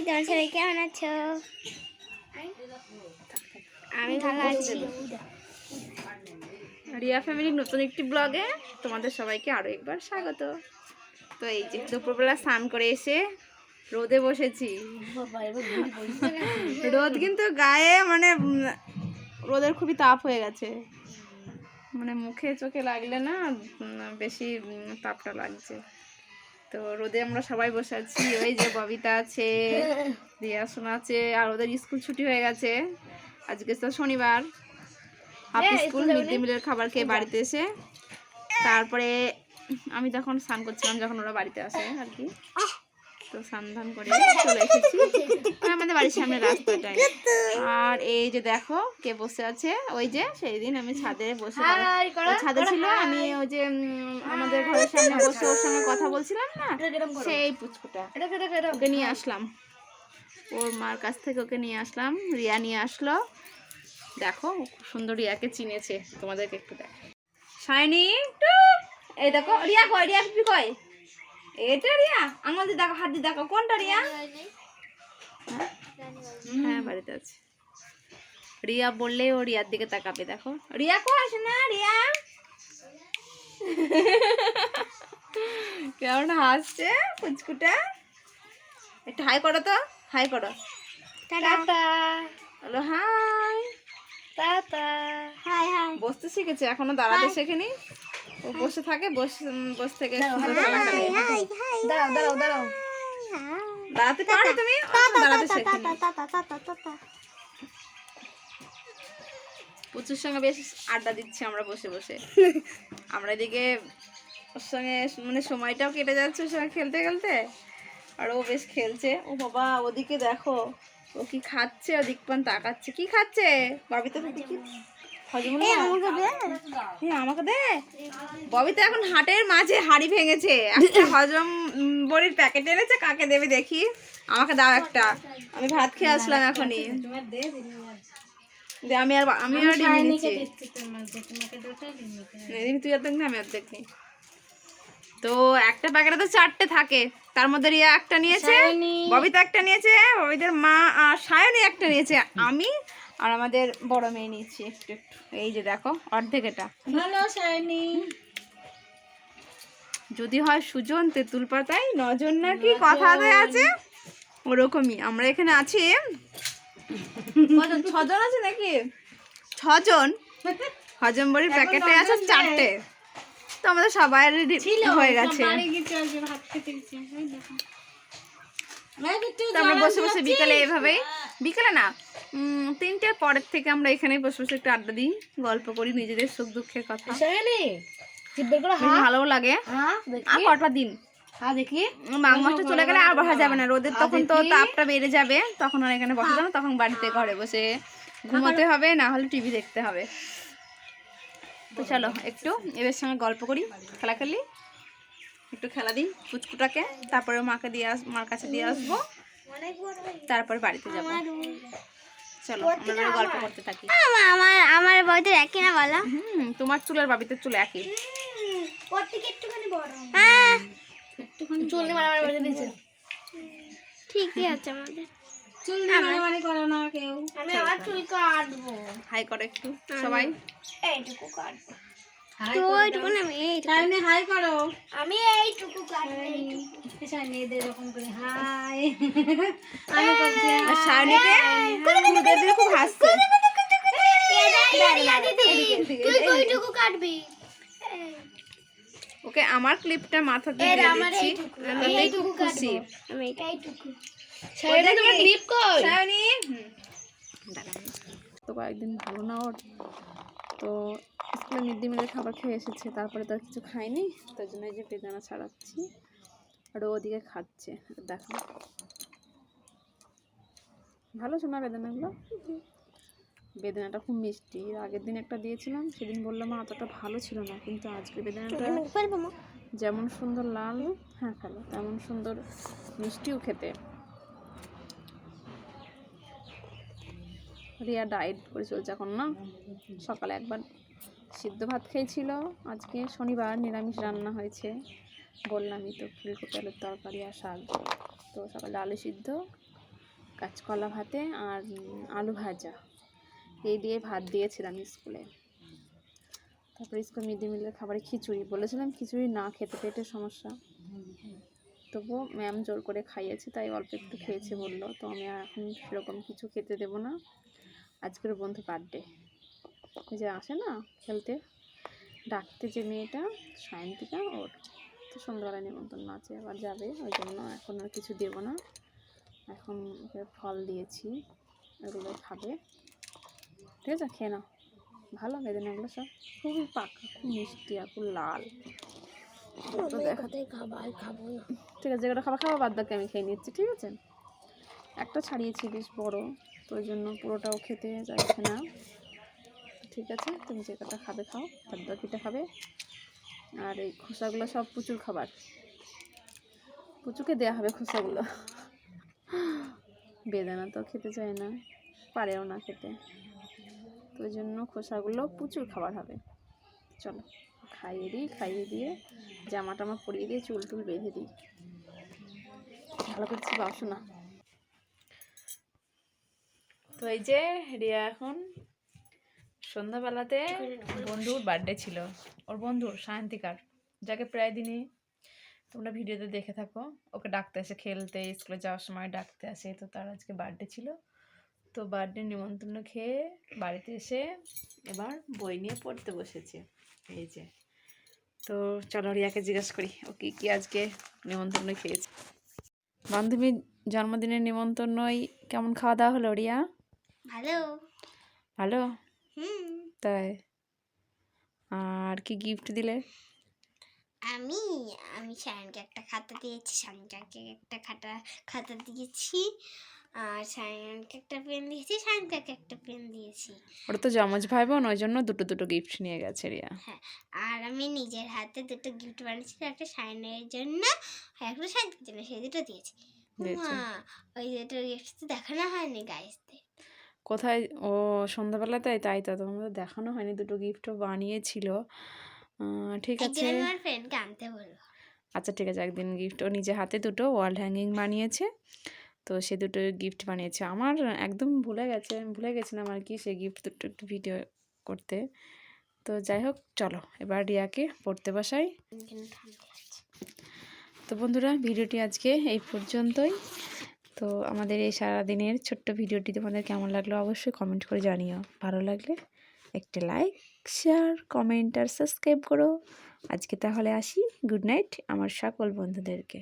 তোমার সবাই কেমন আছো? আমি ভালো আছি। রিয়া ফ্যামিলির নতুন একটি ব্লগে তোমাদের সবাইকে আরও একবার স্বাগত। তো এই যে দুপুরবেলা স্নান করে এসে রোদে বসেছি। রোদ কিন্তু গায়ে মানে রোদের খুবই তাপ হয়ে গেছে, মানে মুখে চোখে লাগলে না বেশি তাপটা লাগছে। তো রোদে আমরা সবাই বসে আছি। ওই যে ববিতা আছে, রিয়া সোনা আছে, আর ওদের স্কুল ছুটি হয়ে গেছে। আজকে তো শনিবার, হাফ স্কুল মিড ডে মিলের খাবার খেয়ে বাড়িতে এসে তারপরে আমি তখন স্নান করছিলাম যখন ওরা বাড়িতে আসে আর কি। তো স্নান ধান করে চলে এসেছি আমাদের বাড়ির সামনে রাস্তাটায়। আর এই যে দেখো কে বসে আছে, ওই যে সেই দিন আমি ছাদে বসে ছাদে ছিল, আমি ওই যে আমাদের ঘরের সামনে বসে ওর সঙ্গে কথা বলছিলাম না, সেই পুচকুটা ওকে নিয়ে আসলাম, ওর মার কাছ থেকে ওকে নিয়ে আসলাম। রিয়া নিয়ে আসলো, দেখো খুব সুন্দর রিয়াকে চিনেছে, তোমাদেরকে একটু দেখ। শাইনি এই দেখো রিয়া কয়, রিয়া কি কয়? এটা রিয়া আঙুল দিয়ে দেখো, হাত দিয়ে দেখো কোনটা রিয়া? হ্যাঁ বাড়িতে আছে। রিয়া বললে ও রিয়ার দিকে তাকাবে, দেখো রিয়া কো আসে না, রিয়া কেমন হাসছে পুচকুটা। একটু হাই করো তো, হাই করো। Tata hello, hi tata. Hi hi. বসতে শিখেছে, এখনো দাঁড়াতে শেখেনি। ও বসে থাকে, বসে থেকে দাঁড়াও দাঁড়াও, দাঁড়াতে পারো তুমি? দাঁড়াতে শেখেনি। পুচুর সঙ্গে বেশ আড্ডা দিচ্ছি আমরা বসে বসে। আমরা এদিকে ওর সঙ্গে মানে সময়টাও কেটে যাচ্ছে ওর সঙ্গে খেলতে খেলতে, আর ও বেশ খেলছে। ও বাবা ওদিকে দেখো ও কি খাচ্ছে, ওদিক পান তাকাচ্ছে, কি খাচ্ছে ববিতা? দেখি আমাকে দে। ববিতা এখন হাটের মাঝে হাড়ি ভেঙেছে, একটা হজম বড়ির প্যাকেট এনেছে, কাকে দেবে দেখি? আমাকে দাও একটা, আমি ভাত খেয়ে আসলাম এখনই। আমি আর ডিম নিচ্ছি, তুই অর্ধেক না আমি অর্ধেক নি। তো একটা প্যাকেটে তো 4টে থাকে, তার মধ্যে রিয়া একটা নিয়েছে, ববিতা একটা নিয়েছে, ববিতার মা আর সায়নী একটা নিয়েছে, আমি আর আমাদের বড় মেয়ে নিয়েছি একটু একটু। এই যে দেখো অর্ধেক এটা। ভালো সায়নী। যদি হয় সুজন তেঁতুল পাতায় নজন নাকি কথাতে আছে, ওরকমই আমরা এখানে আছি। 6জন আছে নাকি? 6জন। হজম বড়ির প্যাকেটে আছে 4টে। তো আমাদের সবাই হয়ে গেছে। আমরা বসে বসে বিকালে এভাবে, বিকালে না 3টের পরের থেকে আমরা এখানে বসে বসে একটু আড্ডা দিই, গল্প করি নিজেদের সুখ দুঃখের কথা, ভালো লাগে। আর কটা দিন দেখি মাঘ মাসটা চলে গেলে আর বসা যাবে না, রোদের তখন তো তাপটা বেড়ে যাবে, তখন আর এখানে বসা যাবে না, তখন বাড়িতে ঘরে বসে ঘুমোতে হবে, না হলে টিভি দেখতে হবে। তো চলো একটু এদের সঙ্গে গল্প করি, খেলা খেলি, একটু খেলা দিই পুচকুটাকে, তারপরে মার কাছে দিয়ে আসবো, তারপরে বাড়িতে যাবো। চলো আমরা গল্প করতে থাকি। আমার বইতে একই না বলো? তোমার চুল আর বাবিতে চুল একই। ঠিকই আছে আমাদের। হাই করো একটু সবাই। এইটুকু কাটবো, হাই করো। আমি এইটুকু কাটবো, খুব হাসছে। ওকে আমার ক্লিপটা মাথা দিয়ে দিচ্ছি, খুশি। তো কয়েকদিন ভালো না ওর, তো স্কুলে মিড ডে মিলের খাবার খেয়ে এসেছে, তারপরে তো আর কিছু খাইনি, তার জন্য এই যে বেদানা ছাড়াচ্ছি, আর ওদিকে খাচ্ছে। দেখো ভালো শোনা বেদানাগুলো, বেদানাটা খুব মিষ্টি। আগের দিন একটা দিয়েছিলাম, সেদিন বললাম অতটা ভালো ছিল না, কিন্তু আজকে বেদানাটা যেমন সুন্দর লাল, হ্যাঁ ফেলো, তেমন সুন্দর মিষ্টিও খেতে। রিয়া ডায়েট করে চলছে এখন না, সকালে একবার সিদ্ধ ভাত খেয়েছিল, আজকে শনিবার নিরামিষ রান্না হয়েছে, বললামই তো ফুলকপি আলুর তরকারি আর শাক। তো সকালে আলু সিদ্ধ কাঁচকলা ভাতে আর আলু ভাজা এই দিয়ে ভাত দিয়েছিলাম স্কুলে। তারপরে স্কুল মিড ডে মিলের খাবারে খিচুড়ি, বলেছিলাম খিচুড়ি না খেতে পেটের সমস্যা, তবুও ম্যাম জোর করে খাইয়েছে, তাই অল্প একটু খেয়েছে বললো। তো আমি আর এখন সেরকম কিছু খেতে দেবো না। আজকের বন্ধু বার্থডে, ওই যে আসে না খেলতে ডাকতে যে মেয়েটা সায়ন্তিকা, ওর তো সন্ধ্যাবেলায় নিমন্ত্রণ আছে, আবার যাবে, ওই জন্য এখন আর কিছু দেবো না। এখন ওকে ফল দিয়েছি, এগুলো খাবে। ঠিক আছে, খেয়ে নাও। ভালো বেদানাগুলো সব খুবই পাকা, খুব মিষ্টি আর খুব লাল। তো দেখা খাবো না। ঠিক আছে, যেটা খাবার বাদ বাকি আমি খেয়ে নিচ্ছি। ঠিক আছে, একটা ছাড়িয়েছি বেশ বড়, তো ওই জন্য পুরোটাও খেতে চাইছে না। ঠিক আছে, তুমি যে কটা খাবে খাও, বাদ বাকিটা খাবে। আর এই খোসাগুলো সব প্রচুর খাবার, পুচুকে দেওয়া হবে খোসাগুলো। বেদানা তো খেতে চায় না, পারেও না খেতে, তো ওই জন্য খোসাগুলো প্রচুর খাবার হবে। চলো খাইয়ে দিয়ে জামা টামা পরিয়ে দিয়ে চুল টুল বেঁধে দিই, ভালো করছি বাসো না। তো এই যে রিয়া এখন সন্ধ্যাবেলাতে বন্ধুর বার্থডে ছিল, ওর বন্ধুর সায়ন্তিকার, যাকে প্রায় দিনই তোমরা ভিডিওতে দেখে থাকো, ওকে ডাকতে আসে খেলতে, স্কুলে যাওয়ার সময় ডাকতে আসে। তো তার আজকে বার্থডে ছিল, তো বার্থডে নিমন্ত্রণ খেয়ে বাড়িতে এসে এবার বই নিয়ে পড়তে বসেছে। এই যে, তো চলো রিয়াকে জিজ্ঞাসা করি ও কি কি আজকে নিমন্ত্রণ খেয়েছে। বান্ধবীর জন্মদিনের নিমন্ত্রণই কেমন খাওয়া দাওয়া হলো রিয়া? ভালো। ভালো? হুম। তাই? আর কি গিফট দিলে? আমি আমি শায়নকে একটা খাতা দিয়েছি, শায়নকে একটা খাতা দিয়েছি, আর শায়নকে একটা পেন দিয়েছি, শায়নকে একটা পেন দিয়েছি। ওটা তো যমজ ভাই বোন, ওই জন্য দুটো দুটো গিফট নিয়ে গেছে রিয়া। হ্যাঁ, আর আমি নিজের হাতে দুটো গিফট বানিয়েছি, একটা শায়নের জন্য আর একটা শায়নকে জন্য, সেই দুটো দিয়েছি। হ্যাঁ, ওই দুটো গিফট তো দেখানো হয়নি গাইসদের। কোথায়? ও সন্ধ্যাবেলাতে, তাই তো তোমাদের দেখানো হয়নি। দুটো গিফটও বানিয়েছিল। ঠিক আছে, একদিন আমার ফ্রেন্ডকে আনতে বলবো। আচ্ছা ঠিক আছে, একদিন গিফট ও নিজে হাতে দুটো ওয়াল হ্যাঙ্গিং বানিয়েছে, তো সে দুটো গিফট বানিয়েছে। আমার একদম ভুলে গেছিলাম আর কি সে গিফট দুটো একটু ভিডিও করতে। তো যাই হোক, চলো এবার রিয়াকে পড়তে বসাই। তো বন্ধুরা, ভিডিওটি আজকে এই পর্যন্তই। তো আমাদের এই সারাদিনের ছোট্ট ভিডিওটি তোমাদের কেমন লাগলো অবশ্যই কমেন্ট করে জানিও। ভালো লাগলে একটা লাইক, শেয়ার, কমেন্ট আর সাবস্ক্রাইব করো। আজকে তাহলে আসি, গুড নাইট আমার সকল বন্ধুদেরকে।